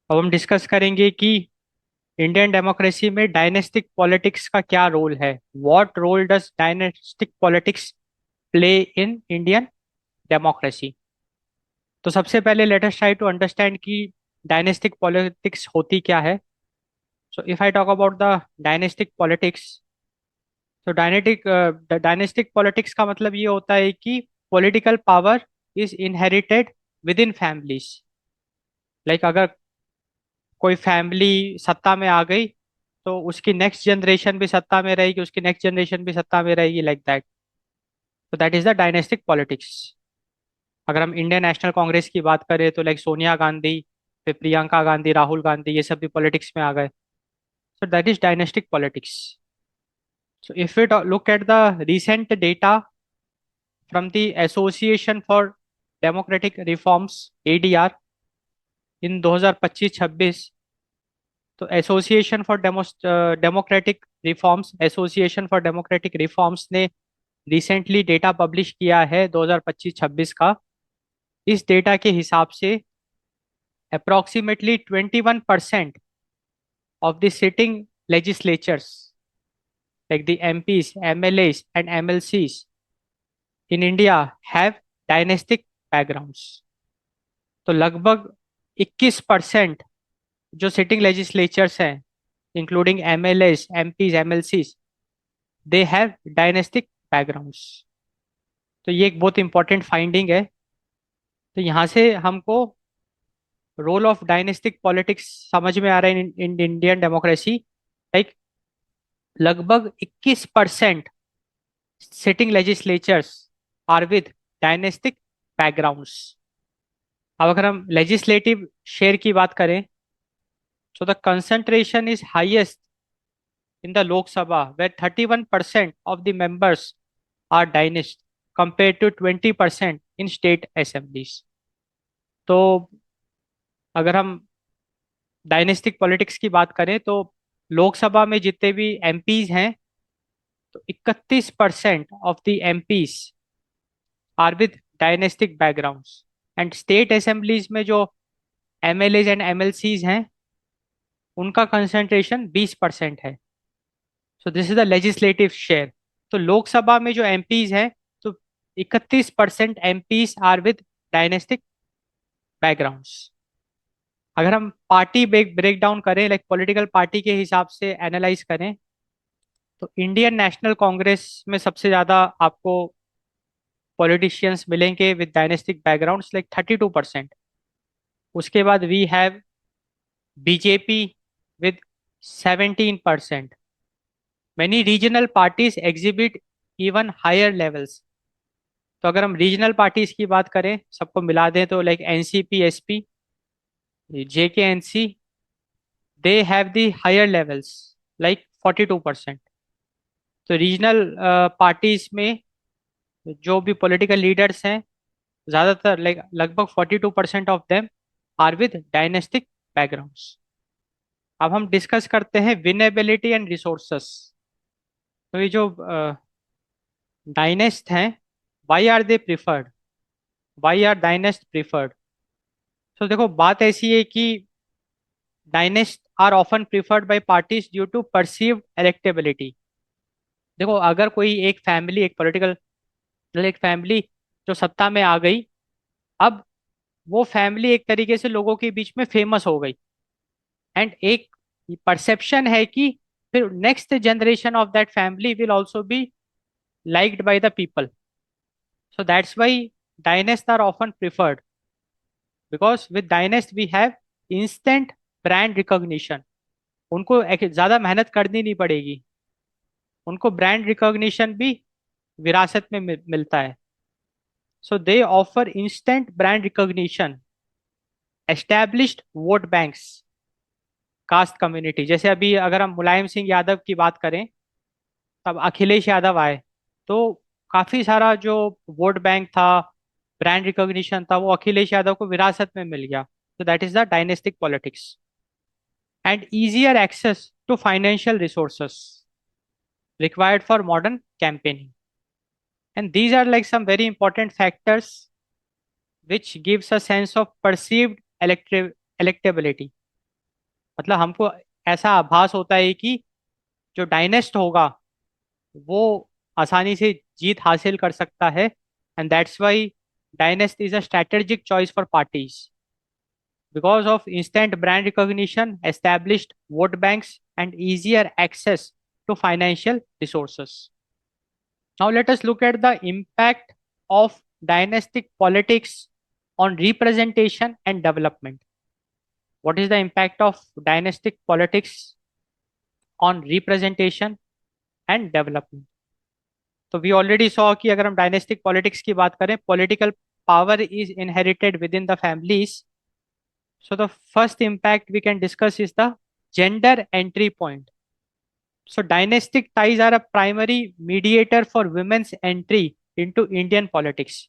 अब हम डिस्कस करेंगे कि इंडियन डेमोक्रेसी में डायनेस्टिक पॉलिटिक्स का क्या रोल है। What role does dynastic politics play in Indian democracy. तो सबसे पहले let us try to understand कि डायनेस्टिक पॉलिटिक्स होती क्या है। So if I talk about the dynastic politics, तो डायनेस्टिक पॉलिटिक्स का मतलब ये होता है कि political power is inherited within families. Like अगर कोई फैमिली सत्ता में आ गई तो उसकी नेक्स्ट जनरेशन भी सत्ता में रहेगी, उसकी नेक्स्ट जनरेशन भी सत्ता में रहेगी, लाइक दैट। तो that is the dynastic politics. अगर हम इंडियन नेशनल कांग्रेस की बात करें तो लाइक सोनिया गांधी, फिर प्रियंका गांधी, राहुल गांधी, ये सब भी पॉलिटिक्स में आ गए। So that is dynastic politics. So if we look at the recent data from the association for democratic reforms, ADR, in 2025-26, तो association for democratic reforms, association for democratic reforms ने recently data publish किया है 2025-26 का। इस data के हिसाब से approximately 21% of the sitting legislatures, like the MPs, MLAs and MLCs in India, have dynastic backgrounds. तो लगभग 21% जो सिटिंग लेजिस्लेचर्स हैं, including MLAs, MPs, MLCs, they have dynastic backgrounds. तो ये एक बहुत इंपॉर्टेंट फाइंडिंग है। तो यहाँ से हमको रोल ऑफ डायनेस्टिक पॉलिटिक्स समझ में आ रहा है इन इंडियन डेमोक्रेसी। लाइक लगभग 21% sitting legislatures are with dynastic backgrounds. अब अगर हम लेजिस्लेटिव शेयर की बात करें, so the concentration is highest in the Lok Sabha where 31% of the members are dynast, compared to 20% in state assemblies. तो अगर हम डायनेस्टिक पॉलिटिक्स की बात करें तो लोकसभा में जितने भी एमपीज हैं, तो 31% of the MPs are with dynastic backgrounds. And state assemblies में जो एमएलएज एंड एमएलसीज हैं, उनका कंसंट्रेशन 20% है। So this is the legislative share. तो लोकसभा में जो एमपीज हैं, तो 31% MPs are with dynastic backgrounds. अगर हम पार्टी ब्रेक डाउन करें, लाइक पॉलिटिकल पार्टी के हिसाब से एनालाइज करें, तो इंडियन नेशनल कांग्रेस में सबसे ज्यादा आपको पॉलिटिशियंस मिलेंगे विद डायनेस्टिक बैकग्राउंड्स, लाइक 32%। उसके बाद we have BJP with 17%। Many regional parties exhibit even higher levels. तो अगर हम रीजनल पार्टीज की बात करें, सबको मिला दें, तो like NCP, SP, JKNC, they have the higher levels, like 42%। तो रीजनल पार्टीज में जो भी पॉलिटिकल लीडर्स हैं, ज्यादातर लाइक लगभग 42% of them are with dynastic backgrounds. अब हम डिस्कस करते हैं विनेबिलिटी एंड रिसोर्सेस। तो ये जो डायनेस्ट हैं, why are they preferred, why are dynast preferred. तो देखो, बात ऐसी है कि dynast are often preferred by parties due to perceived electability. देखो, अगर कोई एक फैमिली, एक पॉलिटिकल, एक फैमिली जो सत्ता में आ गई, अब वो फैमिली एक तरीके से लोगों के बीच में फेमस हो गई, एंड एक परसेप्शन है कि फिर next generation of that family will also be liked by the people. So that's why dynast are often preferred, because with dynast we have instant brand recognition. उनको ज्यादा मेहनत करनी नहीं पड़ेगी, उनको ब्रांड रिकॉग्निशन भी विरासत में मिलता है। So they offer instant brand recognition, established vote banks, caste community. जैसे अभी अगर हम मुलायम सिंह यादव की बात करें, तब अखिलेश यादव आए, तो काफी सारा जो वोट बैंक था, ब्रांड रिकॉग्निशन था, वो अखिलेश यादव को विरासत में मिल गया। तो that is the dynastic politics. And easier access to financial resources required for modern campaigning. And these are like some very important factors which gives a sense of perceived electability. मतलब हमको ऐसा आभास होता है कि जो डायनेस्ट होगा वो आसानी से जीत हासिल कर सकता है, and that's why dynast is a strategic choice for parties because of instant brand recognition, established vote banks, and easier access to financial resources. Now, let us look at the impact of dynastic politics on representation and development. What is the impact of dynastic politics on representation and development? तो we already saw कि अगर हम dynastic politics की बात करें, political power is inherited within the families. So the first impact we can discuss is the gender entry point. So dynastic ties are a primary mediator for women's entry into Indian politics.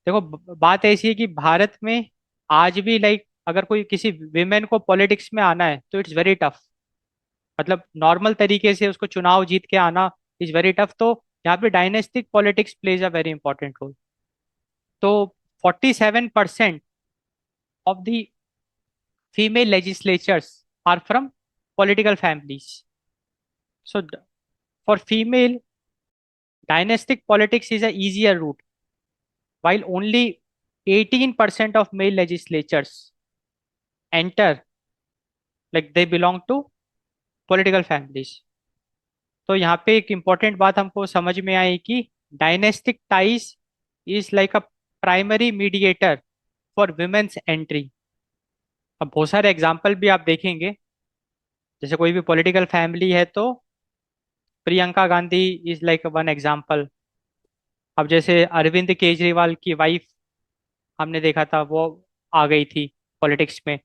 देखो बात ऐसी है कि भारत में आज भी like अगर कोई किसी विमेन को पॉलिटिक्स में आना है तो इट्स वेरी टफ. मतलब नॉर्मल तरीके से उसको चुनाव जीत के आना इज वेरी टफ. तो यहाँ पे dynastic politics plays a very important role. तो 47% of the female legislatures are from political families. So, for female, dynastic politics is a easier route, while only 18% of male legislatures enter, like they belong to political families. तो यहाँ पे एक important बात हमको समझ में आई कि dynastic ties is like a primary mediator for women's entry. अब बहुत सारे एग्जाम्पल भी आप देखेंगे. जैसे कोई भी पॉलिटिकल फैमिली है तो Priyanka Gandhi is like one example. अब जैसे अरविंद केजरीवाल की वाइफ हमने देखा था वो आ गई थी पॉलिटिक्स में.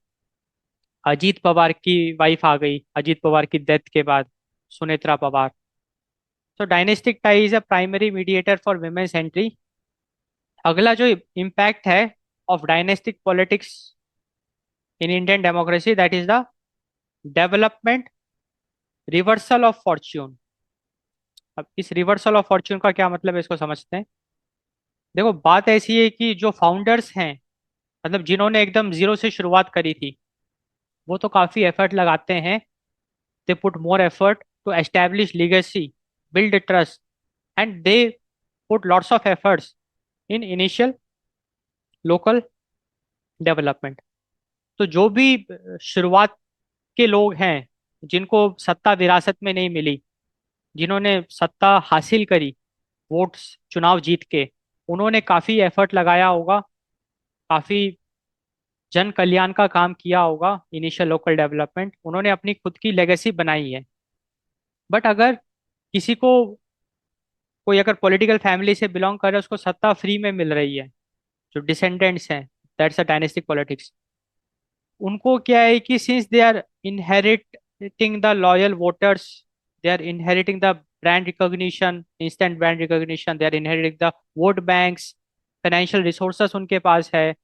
अजीत पवार की वाइफ आ गई अजीत पवार की डेथ के बाद, सुनेत्रा पवार. तो dynastic tie is a primary mediator for women's entry. अगला जो इम्पैक्ट है of dynastic politics in Indian democracy, that is the development reversal of fortune. अब इस रिवर्सल ऑफ फॉर्च्यून का क्या मतलब है इसको समझते हैं. देखो बात ऐसी है कि जो फाउंडर्स हैं, मतलब जिन्होंने एकदम जीरो से शुरुआत करी थी, वो तो काफी एफर्ट लगाते हैं. They put more effort to establish legacy, build trust, and they put lots of efforts in initial local development. तो जो भी शुरुआत के लोग हैं जिनको सत्ता विरासत में नहीं मिली, जिन्होंने सत्ता हासिल करी वोट्स चुनाव जीत के, उन्होंने काफी एफर्ट लगाया होगा, काफी जन कल्याण का काम किया होगा, इनिशियल लोकल डेवलपमेंट, उन्होंने अपनी खुद की लेगेसी बनाई है. बट अगर किसी को, कोई अगर पॉलिटिकल फैमिली से बिलोंग कर रहा है, उसको सत्ता फ्री में मिल रही है, जो डिसेंडेंट्स हैं, दैट्स अ डायनेस्टिक पॉलिटिक्स. उनको क्या है कि since they are inheriting the loyal voters, they are inheriting the brand recognition, instant brand recognition, they are inheriting the vote banks, financial resources उनके पास है,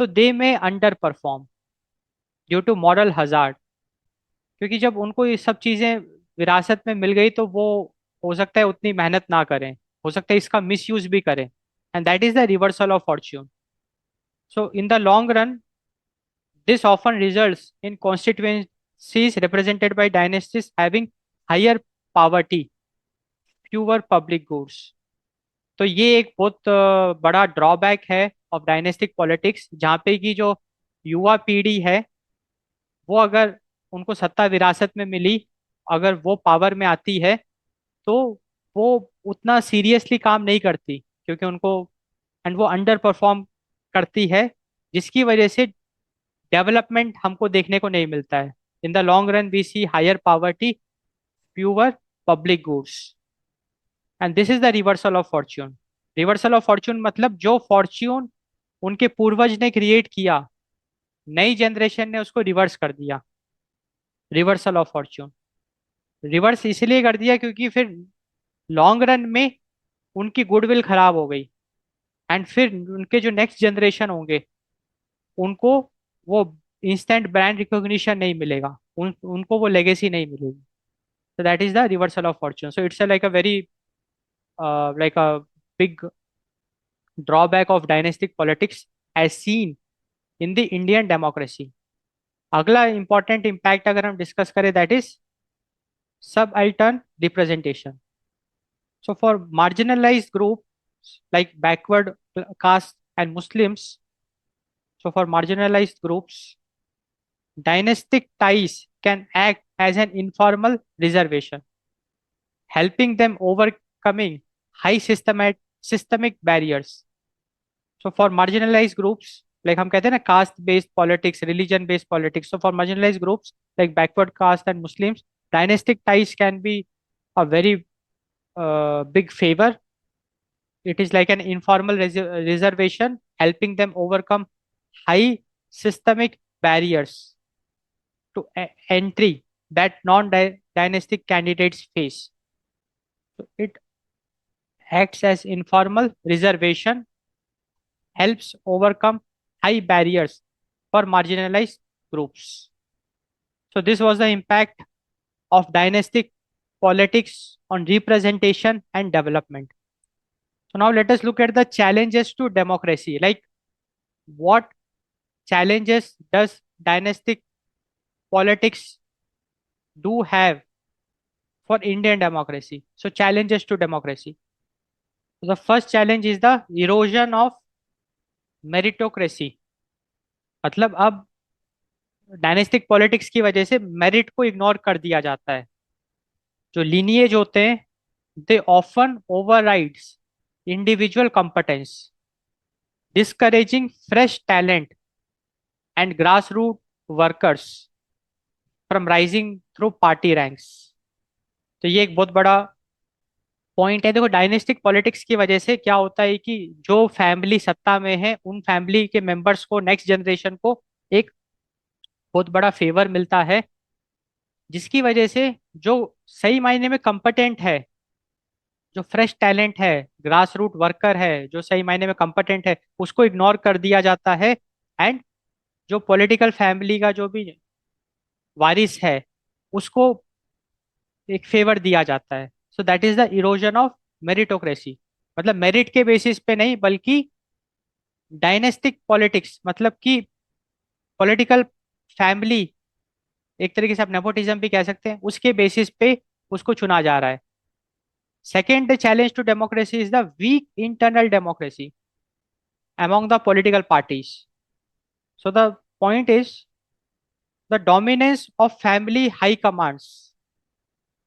तो दे में underperform due to moral hazard. क्योंकि जब उनको ये सब चीजें विरासत में मिल गई तो वो हो सकता है उतनी मेहनत ना करें, हो सकता है इसका मिसयूज भी करें, and that is the reversal of Fortune. So in the long run, this often results in constituencies represented by dynasties having higher poverty, fewer public goods. तो ये एक बहुत बड़ा ड्रॉबैक है ऑफ डायनेस्टिक पॉलिटिक्स, जहाँ पे की जो युवा पीढ़ी है वो अगर उनको सत्ता विरासत में मिली, अगर वो पावर में आती है, तो वो उतना सीरियसली काम नहीं करती, क्योंकि उनको, एंड वो अंडर परफॉर्म करती है, जिसकी वजह से डेवलपमेंट हमको देखने को नहीं मिलता है. In the long run we see higher poverty, fewer public goods, and this is the reversal of fortune. Reversal of fortune मतलब जो फॉर्च्यून उनके पूर्वज ने क्रिएट किया, नई जनरेशन ने उसको रिवर्स कर दिया. रिवर्सल ऑफ फॉर्च्यून रिवर्स इसलिए कर दिया क्योंकि फिर लॉन्ग रन में उनकी गुडविल खराब हो गई, एंड फिर उनके जो नेक्स्ट जनरेशन होंगे उनको वो इंस्टेंट ब्रांड रिकॉग्निशन नहीं मिलेगा, उनको वो लेगेसी नहीं मिलेगी. So that is the reversal of fortune. So it's a, like a very like a big drawback of dynastic politics as seen in the Indian democracy. अगला इंपॉर्टेंट इम्पैक्ट अगर हम discuss करें, that is subaltern representation. So for marginalized groups like backward caste and Muslims, so for marginalized groups, dynastic ties can act as an informal reservation, helping them overcoming high systemic barriers. So for marginalized groups, like हम कहते हैं ना caste based politics, religion based politics. So for marginalized groups like backward caste and Muslims, dynastic ties can be a very big favor. It is like an informal reservation, helping them overcome high systemic barriers to entry that non-dynastic candidates face. So it acts as informal reservation, helps overcome high barriers for marginalized groups. So this was the impact of dynastic politics on representation and development. So now let us look at the challenges to democracy. Like what challenges does dynastic politics do have for Indian democracy? So challenges to democracy. So the first challenge is the erosion of meritocracy. मतलब अब dynastic politics की वजह से merit को ignore कर दिया जाता है. जो लीनिएज होते हैं, they often overrides individual competence, discouraging fresh talent and grassroots workers from rising through party ranks. तो ये एक बहुत बड़ा पॉइंट है. देखो डायनेस्टिक पॉलिटिक्स की वजह से क्या होता है कि जो फैमिली सत्ता में है उन फैमिली के मेंबर्स को, नेक्स्ट जनरेशन को एक बहुत बड़ा फेवर मिलता है, जिसकी वजह से जो सही मायने में कंपटेंट है, जो फ्रेश टैलेंट है, ग्रास रूट वर्कर है, जो सही मायने में कंपटेंट है, उसको इग्नोर कर दिया जाता है. एंड जो पॉलिटिकल फैमिली का जो भी वारिस है उसको एक फेवर दिया जाता है. सो that is the erosion of meritocracy. मतलब मेरिट के बेसिस पे नहीं, बल्कि डायनेस्टिक पॉलिटिक्स, मतलब कि पॉलिटिकल फैमिली, एक तरीके से आप नेपोटिज्म भी कह सकते हैं, उसके बेसिस पे उसको चुना जा रहा है. Second challenge to democracy is the weak internal democracy among the political parties. So the point is the dominance of family high commands.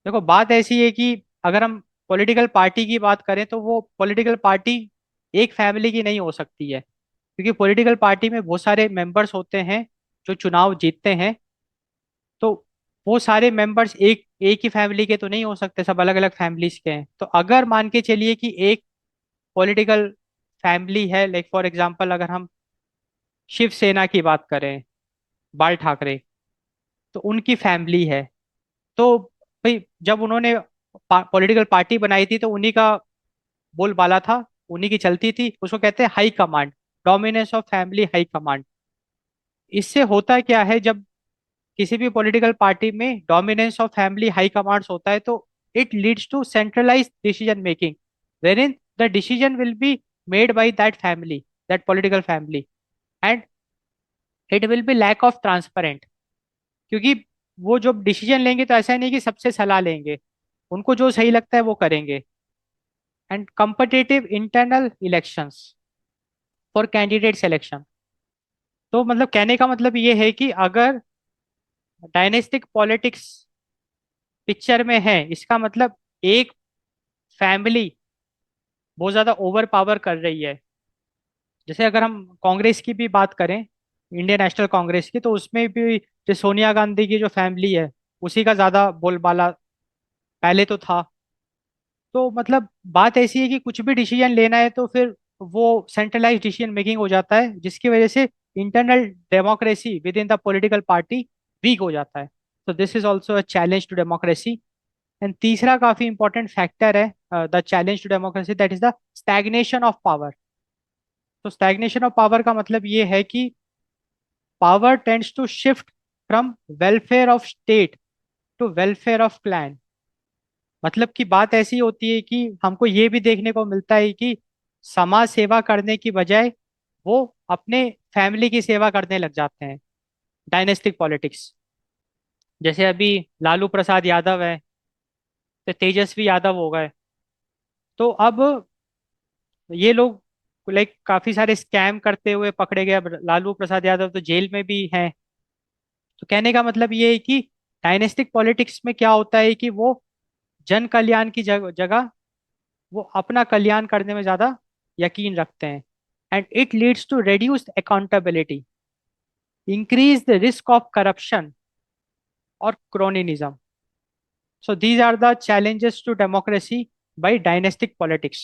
देखो बात ऐसी है कि अगर हम पॉलिटिकल पार्टी की बात करें तो वो पॉलिटिकल पार्टी एक फैमिली की नहीं हो सकती है, क्योंकि पॉलिटिकल पार्टी में बहुत सारे मेंबर्स होते हैं जो चुनाव जीतते हैं. तो वो सारे मेंबर्स एक एक ही फैमिली के तो नहीं हो सकते, सब अलग अलग फैमिलीज के हैं. तो अगर मान के चलिए कि एक पॉलिटिकल फैमिली है, लाइक फॉर एग्जांपल अगर हम शिवसेना की बात करें, बाल ठाकरे, तो उनकी फैमिली है. तो भाई जब उन्होंने पॉलिटिकल पार्टी बनाई थी तो उन्हीं का बोलबाला था, उन्हीं की चलती थी. उसको कहते हैं high command, dominance of family high command. इससे होता क्या है, जब किसी भी पॉलिटिकल पार्टी में dominance of family high commands होता है तो it leads to centralised decision making, wherein the decision will be made by that family, that political family, and it will be lack of transparent. क्योंकि वो जो decision लेंगे तो ऐसा नहीं कि सबसे सलाह लेंगे, उनको जो सही लगता है वो करेंगे. And competitive internal elections for candidate selection. तो मतलब कहने का मतलब ये है कि अगर डायनेस्टिक पॉलिटिक्स पिक्चर में है, इसका मतलब एक फैमिली बहुत ज्यादा ओवर पावर कर रही है. जैसे अगर हम कांग्रेस की भी बात करें, इंडियन नेशनल कांग्रेस की, तो उसमें भी जो सोनिया गांधी की जो फैमिली है उसी का ज्यादा बोलबाला पहले तो था. तो मतलब बात ऐसी है कि कुछ भी डिसीजन लेना है तो फिर वो सेंट्रलाइज डिसीजन मेकिंग हो जाता है, जिसकी वजह से internal democracy within the political party weak हो जाता है. तो this is also a challenge to democracy. And तीसरा काफी इंपॉर्टेंट फैक्टर है the challenge to democracy, that is the stagnation of power. तो स्टैग्नेशन ऑफ पावर का मतलब ये है कि power tends to shift from welfare of state to welfare of clan. मतलब की बात ऐसी होती है कि हमको ये भी देखने को मिलता है कि समाज सेवा करने की बजाय वो अपने फैमिली की सेवा करने लग जाते हैं. Dynastic politics. जैसे अभी लालू प्रसाद यादव है, तो तेजस्वी यादव हो गए। तो अब ये लोग लाइक काफी सारे स्कैम करते हुए पकड़े गए। अब लालू प्रसाद यादव तो जेल में भी हैं। तो कहने का मतलब ये है कि डायनेस्टिक पॉलिटिक्स में क्या होता है कि वो जन कल्याण की जगह वो अपना कल्याण करने में ज्यादा यकीन रखते हैं। And it leads to reduced accountability, increase the risk of corruption और cronyism. So these are the challenges to democracy by dynastic politics.